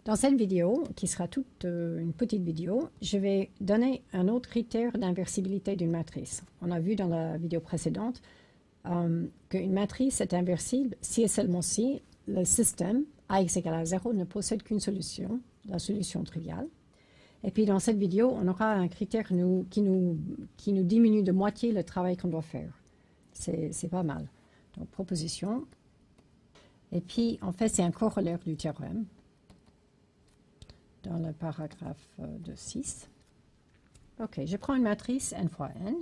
Dans cette vidéo, qui sera toute une petite vidéo, je vais donner un autre critère d'inversibilité d'une matrice. On a vu dans la vidéo précédente qu'une matrice est inversible si et seulement si le système AX égale à 0 ne possède qu'une solution, la solution triviale. Et puis dans cette vidéo, on aura un critère qui nous diminue de moitié le travail qu'on doit faire. C'est pas mal. Donc proposition. Et puis en fait, c'est un corollaire du théorème dans le paragraphe de 6. Ok, je prends une matrice n fois n.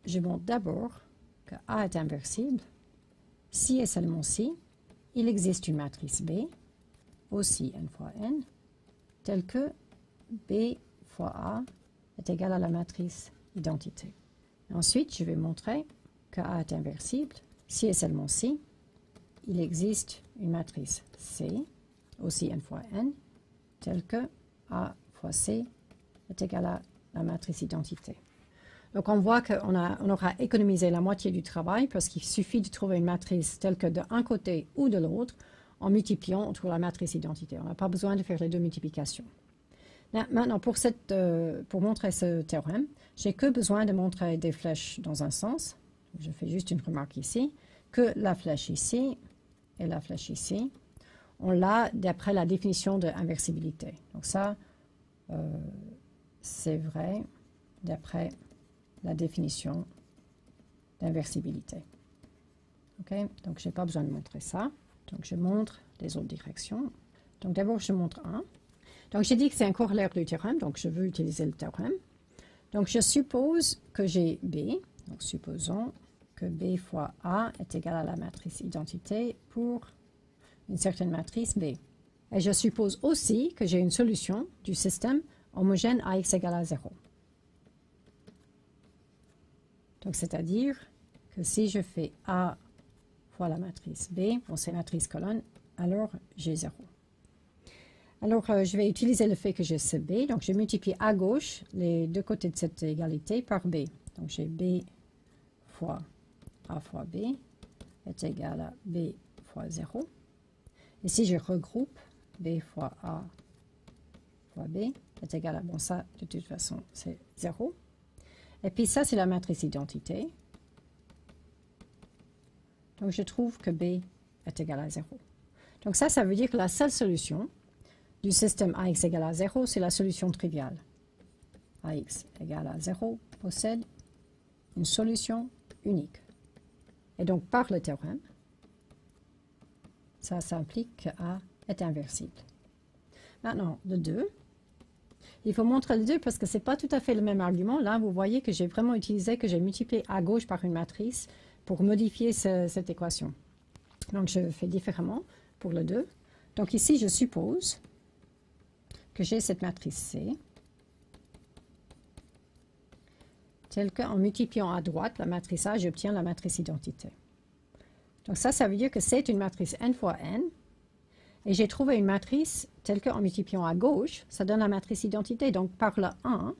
Je montre d'abord que A est inversible si et seulement si il existe une matrice B, aussi n fois n, telle que B fois A est égal à la matrice identité. Ensuite, je vais montrer que A est inversible si et seulement si il existe une matrice C, aussi n fois n, telle que A fois C est égal à la matrice identité. Donc on voit qu'on aura économisé la moitié du travail parce qu'il suffit de trouver une matrice telle que d'un côté ou de l'autre, en multipliant, on trouve la matrice identité. On n'a pas besoin de faire les deux multiplications. Maintenant, pour montrer ce théorème, j'ai que besoin de montrer des flèches dans un sens. Je fais juste une remarque ici, que la flèche ici et la flèche ici, on l'a d'après la définition de inversibilité. Donc ça, c'est vrai d'après la définition d'inversibilité. Okay? Donc, je n'ai pas besoin de montrer ça. Donc, je montre les autres directions. Donc, d'abord, je montre 1. Donc, j'ai dit que c'est un corollaire du théorème, donc je veux utiliser le théorème. Donc, je suppose que j'ai B. Donc, supposons que B fois A est égal à la matrice identité pour une certaine matrice B. Et je suppose aussi que j'ai une solution du système homogène AX égale à 0. Donc, c'est-à-dire que si je fais A fois la matrice B, bon, c'est matrice colonne, alors j'ai 0. Alors, je vais utiliser le fait que j'ai ce B. Donc, je multiplie à gauche les deux côtés de cette égalité par B. Donc, j'ai B fois A fois B est égal à B fois 0. Et si je regroupe B fois A fois B est égal à, bon, ça, de toute façon, c'est 0. Et puis ça, c'est la matrice identité. Donc, je trouve que B est égal à 0. Donc ça veut dire que la seule solution du système AX égale à 0, c'est la solution triviale. AX égale à 0 possède une solution unique. Et donc, par le théorème, ça implique que A est inversible. Maintenant, le 2. Il faut montrer le 2 parce que ce n'est pas tout à fait le même argument. Là, vous voyez que j'ai vraiment utilisé, que j'ai multiplié à gauche par une matrice pour modifier cette équation. Donc, je fais différemment pour le 2. Donc, ici, je suppose que j'ai cette matrice C, telle qu'en multipliant à droite la matrice A, j'obtiens la matrice identité. Donc, ça veut dire que c'est une matrice n fois n. Et j'ai trouvé une matrice telle qu'en multipliant à gauche, ça donne la matrice identité. Donc, par le 1,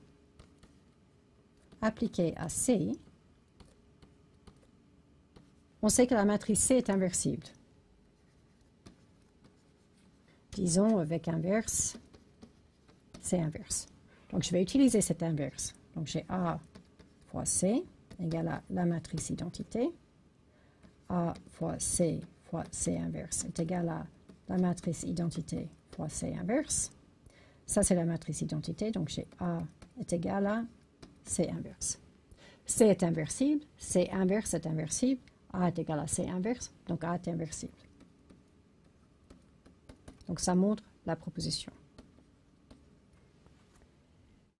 appliqué à C, on sait que la matrice C est inversible. Disons avec inverse, C inverse. Donc, je vais utiliser cette inverse. Donc, j'ai A fois C égale à la matrice identité. A fois C inverse est égal à la matrice identité fois C inverse. Ça, c'est la matrice identité. Donc, j'ai A est égal à C inverse. C est inversible. C inverse est inversible. A est égal à C inverse. Donc, A est inversible. Donc, ça montre la proposition.